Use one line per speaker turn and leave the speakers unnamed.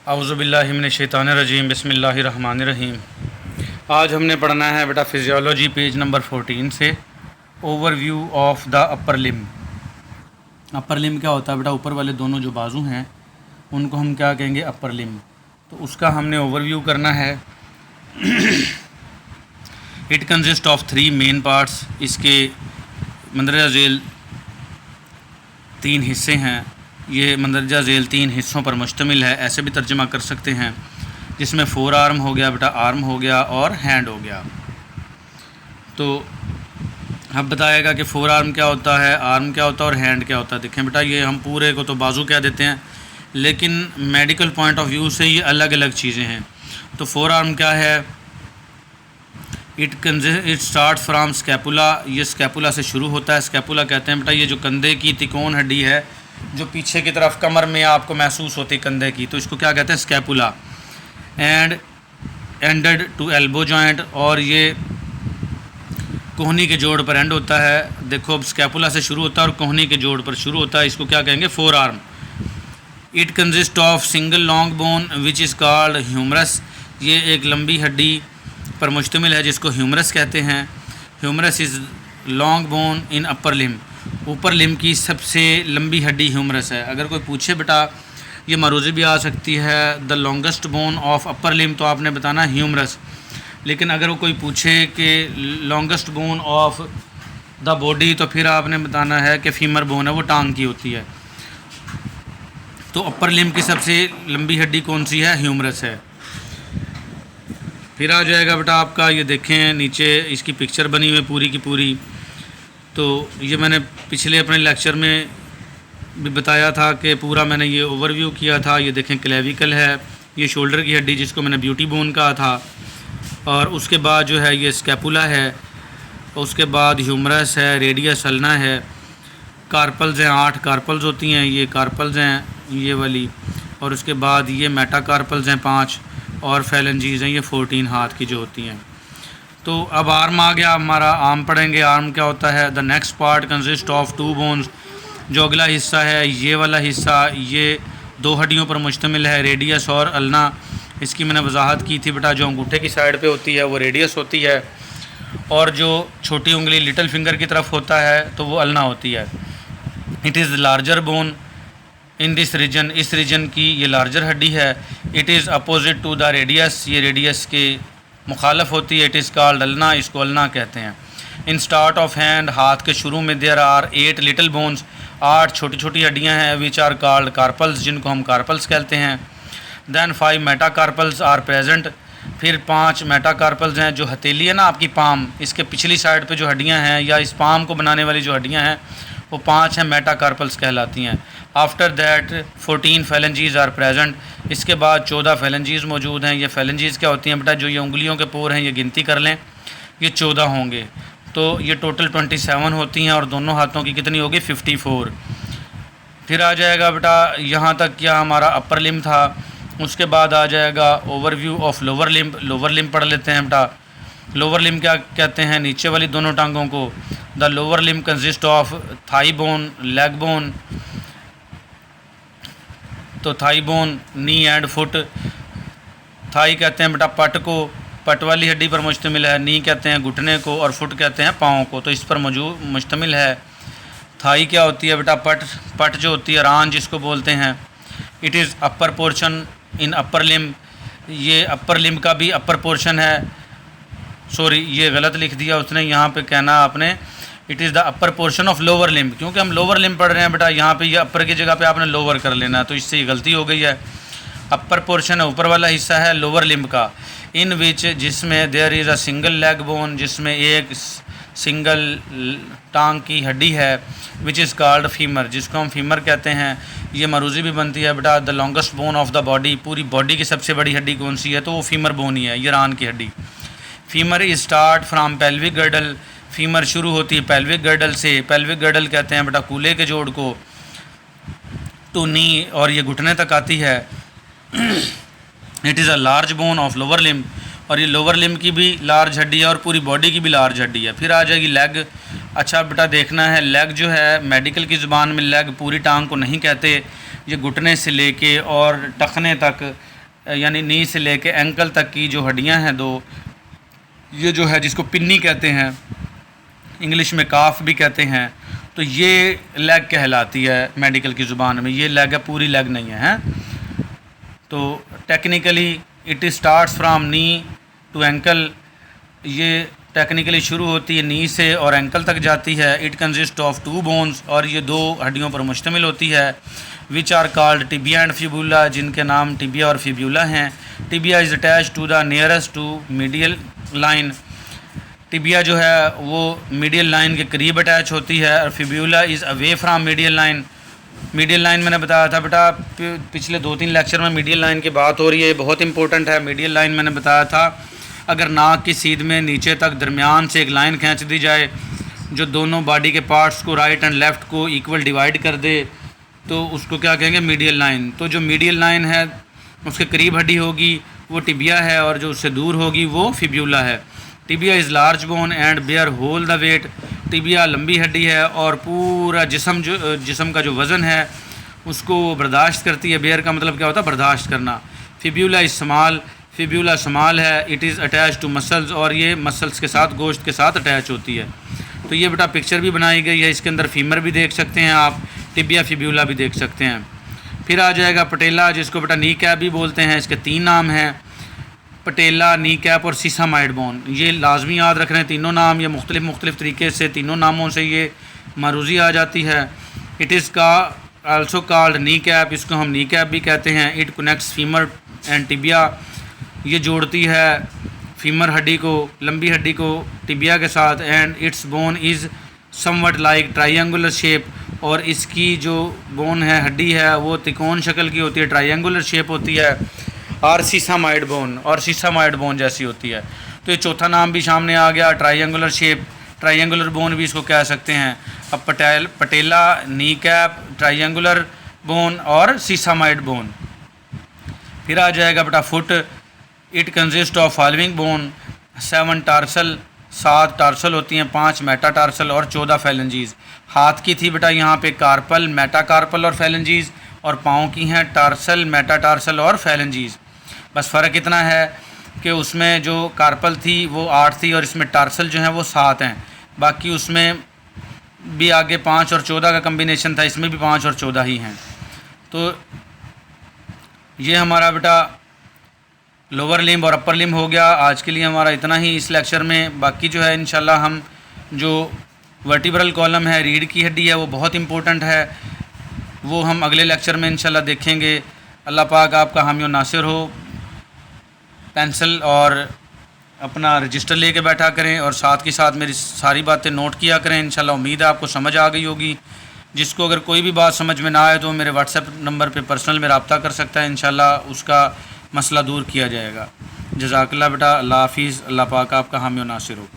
औज़ु बिल्लाहि मिनश शैतानिर रजीम बिस्मिल्लाहिर्रहमानिर रहीम। आज हमने पढ़ना है बेटा फिजियोलॉजी पेज नंबर 14 से ओवरव्यू ऑफ द अपर लिम। अपर लिम क्या होता है बेटा? ऊपर वाले दोनों जो बाजू हैं उनको हम क्या कहेंगे? अपर लिम। तो उसका हमने ओवरव्यू करना है। It consist of 3 main parts. इसके मंदरजा झेल 3 हिस्से हैं। ये मंदरजा झेल 3 हिस्सों पर मुश्तमिल है, ऐसे भी तर्जुमा कर सकते हैं, जिसमें 4 आर्म हो गया बेटा, आर्म हो गया और हैंड हो गया। तो अब बताएगा कि 4 आर्म क्या होता है, आर्म क्या होता है और हैंड क्या होता है। देखें बेटा, ये हम पूरे को तो बाजू कह देते हैं, लेकिन मेडिकल पॉइंट ऑफ व्यू से ये अलग अलग चीज़ें हैं। तो 4 आर्म क्या है? It start from scapula. ये स्कैपुला से शुरू होता है। स्कैपुला कहते हैं बेटा ये जो कंधे की तिकोन हड्डी है, जो पीछे की तरफ कमर में आपको महसूस होती है कंधे की, तो इसको क्या कहते हैं? Scapula. And ended to elbow joint, और ये कोहनी के जोड़ पर एंड होता है। देखो, अब स्कैपुला से शुरू होता है और कोहनी के जोड़ पर शुरू होता है। इसको क्या कहेंगे? 4 arm. It consist of single long bone which is called humerus. ये एक लंबी हड्डी पर मुश्तमिल है जिसको ह्यूमरस कहते हैं। Humerus is long bone in upper लिम। ऊपर लिम की सबसे लंबी हड्डी ह्यूमरस है। अगर कोई पूछे बेटा, ये मरूज़ी भी आ सकती है, the longest bone of upper limb, तो आपने बताना ह्यूमरस। लेकिन अगर वो कोई पूछे कि longest bone of the body, तो फिर आपने बताना है कि फीमर बोन है, वो टांग की होती है। तो अपर लिम की सबसे लंबी हड्डी कौन सी है? ह्यूमरस है। फिर आ जाएगा बेटा आपका, ये देखें नीचे इसकी पिक्चर बनी हुई है पूरी की पूरी। तो ये मैंने पिछले अपने लेक्चर में भी बताया था कि पूरा मैंने ये ओवरव्यू किया था। ये देखें क्लेविकल है, ये शोल्डर की हड्डी जिसको मैंने ब्यूटी बोन कहा था, और उसके बाद जो है ये स्कैपुला है, उसके बाद ह्यूमरस है, रेडियस अल्ना है, कार्पल्स हैं, 8 कार्पल्स होती हैं, ये कार्पल्स हैं ये वाली, और उसके बाद ये मेटाकार्पल्स हैं 5, और फैलेंजीज़ हैं ये 14 हाथ की जो होती हैं। तो अब आर्म आ गया हमारा, आर्म पढ़ेंगे। आर्म क्या होता है? The next part consist of 2 bones. जो अगला हिस्सा है, ये वाला हिस्सा, ये 2 हड्डियों पर मुश्तमिल है, रेडियस और अल्ना। इसकी मैंने वजाहत की थी बेटा, जो अंगूठे की साइड पे होती है वो रेडियस होती है, और जो छोटी उंगली लिटिल फिंगर की तरफ होता है तो वो अल्ना होती है। It is larger bone in this region. इस रीजन की ये लार्जर हड्डी है। It is opposite to the radius. ये रेडियस के मुखालफ होती है। इट इज़ कॉल्ड अल्ना, इसको अल्ना कहते हैं। इन स्टार्ट ऑफ हैंड, हाथ के शुरू में देयर आर 8 लिटिल बोन्स। 8 छोटी छोटी हड्डियां हैं, विच आर कॉल्ड कार्पल्स, जिनको हम कार्पल्स कहते हैं। Then 5 metacarpals are present. फिर 5 मेटाकार्पल्स हैं। जो हथेली है ना आपकी पाम, इसके पिछली साइड पे जो हड्डियां हैं, या इस पाम को बनाने वाली जो हड्डियां हैं, वो 5 हैं, मेटाकार्पल्स कहलाती हैं। After that 14 phalanges are present. इसके बाद 14 फैलेंजीज़ मौजूद हैं। ये फैलेंजीज़ क्या होती हैं बेटा? जो ये उंगलियों के पोर हैं, ये गिनती कर लें, ये 14 होंगे। तो ये टोटल 27 होती हैं, और दोनों हाथों की कितनी होगी? 54। फिर आ जाएगा बेटा, यहाँ तक क्या हमारा अपर लिम था। उसके बाद आ जाएगा overview of lower limb. Lower limb पढ़ लेते हैं बेटा। लोअर लिम क्या कहते हैं? नीचे वाली दोनों टांगों को। The lower limb consist of thigh bone, leg bone. तो thigh bone, knee and foot. Thigh कहते हैं बेटा पट को, पट वाली हड्डी पर मुश्तमिल है। नी कहते हैं घुटने को, और फुट कहते हैं पाँव को। तो इस पर मुश्तमिल है। थाई क्या होती है बेटा? पट। पट जो होती है, रान जिसको बोलते हैं। It is upper portion in upper limb. ये अपर लिम का भी अपर पोर्शन है। सॉरी, ये गलत लिख दिया उसने, यहाँ पे कहना आपने it is the upper portion of lower limb, क्योंकि हम लोअर लिम पढ़ रहे हैं बेटा। यहाँ पे ये अपर की जगह पे आपने लोअर कर लेना है, तो इससे ये गलती हो गई है। अपर पोर्शन है, ऊपर वाला हिस्सा है लोअर लिम का। इन विच, जिसमें there is a single leg bone, जिसमें एक सिंगल टांग की हड्डी है, विच इज़ कॉल्ड फीमर, जिसको हम फीमर कहते हैं। ये मरूज़ी भी बनती है बेटा। The longest bone of the body. पूरी बॉडी की सबसे बड़ी हड्डी कौन सी है? तो वो फीमर बोन ही है, ये रान की हड्डी। Femur is start from pelvic girdle. Femur शुरू होती है पेल्विक गर्डल से। पेल्विक गर्डल कहते हैं बेटा कूल्हे के जोड़ को। टू नी, और ये घुटने तक आती है। It is a large bone of lower limb, और ये लोअर लिम की भी लार्ज हड्डी है और पूरी बॉडी की भी लार्ज हड्डी है। फिर आ जाएगी लेग। अच्छा बेटा देखना है, लेग जो है मेडिकल की ज़ुबान में लेग पूरी टांग को नहीं कहते, ये घुटने से लेके और टखने तक यानी नी से लेके एंकल तक की जो हड्डियां हैं दो, ये जो है जिसको पिन्नी कहते हैं, इंग्लिश में काफ भी कहते हैं, तो ये लेग कहलाती है मेडिकल की ज़ुबान में। ये लेग है, पूरी लेग नहीं है, हैं? तो technically it starts from knee to ankle, ये टेक्निकली शुरू होती है नी से और एंकल तक जाती है। इट कंसिस्ट ऑफ 2 बोन्स, और ये 2 हड्डियों पर मुश्तमिल होती है, which are called tibia and fibula, जिनके नाम टिबिया और फिब्यूला हैं। Tibia is attach to the nearest to medial line, tibia जो है वो मीडियल लाइन के करीब अटैच होती है, और fibula is away from medial line. Medial line मैंने बताया था बेटा, पिछले 2-3 लेक्चर में मीडियल लाइन की बात हो रही है, बहुत इंपॉर्टेंट है। मीडियल लाइन मैंने बताया था, अगर नाक की सीध में नीचे तक दरमियान से एक लाइन खींच दी जाए जो दोनों बॉडी के पार्ट्स को, राइट एंड लेफ़्ट को इक्वल डिवाइड कर दे, तो उसको क्या कहेंगे? Medial line. तो जो मीडियल लाइन है उसके करीब हड्डी होगी वो टिबिया है, और जो उससे दूर होगी वो फिब्यूला है। Tibia is large bone and bear whole the weight, tibia लंबी हड्डी है और पूरा जिस्म का जो वज़न है उसको बर्दाश्त करती है। बेयर का मतलब क्या होता है? बर्दाश्त करना। Fibula is small, fibula small है। It is attach to muscles, और ये मसल्स के साथ, गोश्त के साथ अटैच होती है। तो ये बेटा पिक्चर भी बनाई गई है, इसके अंदर फीमर भी देख सकते हैं आप, टिबिया फिब्यूला भी देख सकते हैं। फिर आ जाएगा पटेला, जिसको बेटा नी कैप भी बोलते हैं। इसके 3 नाम हैं, पटेला, नी कैप और सीसामाइड बोन। ये लाजमी याद रख रहे हैं तीनों नाम, ये मुख्तलिफ़ तरीके से तीनों नामों से ये मारूजी आ जाती है। इट इज़ का आल्सो कॉल्ड नी कैप, इसको हम नी कैप भी कहते हैं। It connects femur and tibia, ये जोड़ती है फीमर हड्डी को, लंबी हड्डी को टिबिया के साथ। And it's bone is somewhat like triangular shape, और इसकी जो बोन है, हड्डी है, वो त्रिकोण शक्ल की होती है, ट्रायंगुलर शेप होती है, और सीसामाइड बोन, और सीसामाइड बोन जैसी होती है। तो ये चौथा नाम भी सामने आ गया, ट्रायंगुलर शेप, ट्रायंगुलर बोन भी इसको कह सकते हैं। अब पटेला, नी कैप, ट्रायंगुलर बोन और सीसामाइड बोन। फिर आ जाएगा बेटा foot. It consist of following bone, 7 tarsal, 7 tarsal होती हैं, 5 मेटाटार्सल और 14 फैलेंजीज। हाथ की थी बेटा यहाँ पे कार्पल, मेटाकार्पल और फैलेंजीज, और पाँव की हैं टार्सल, मेटाटार्सल और फैलेंजीज। बस फ़र्क इतना है कि उसमें जो कार्पल थी वो 8 थी, और इसमें टार्सल जो हैं वो 7 हैं। बाकी उसमें भी आगे 5 और 14 का कम्बिनेशन था, इसमें भी 5 और 14 ही हैं। तो ये हमारा बेटा लोअर लिम्ब और अपर लिम्ब हो गया। आज के लिए हमारा इतना ही इस लेक्चर में। बाकी जो है इंशाल्लाह हम जो वर्टिब्रल कॉलम है, रीढ़ की हड्डी है, वो बहुत इम्पोर्टेंट है, वो हम अगले लेक्चर में इंशाल्लाह देखेंगे। अल्लाह पाक आपका हामी और नासिर हो। पेंसिल और अपना रजिस्टर लेके बैठा करें, और साथ के साथ मेरी सारी बातें नोट किया करें। इंशाल्लाह उम्मीद है आपको समझ आ गई होगी। जिसको अगर कोई भी बात समझ में ना आए तो मेरे व्हाट्सएप नंबर पे पर्सनल में रब्ता कर सकता है, इंशाल्लाह उसका मसला दूर किया जाएगा। जज़ाकल्लाह बेटा, अल्लाह हाफिज़। अल्लाह पाक आपका हामी और नासिर हो।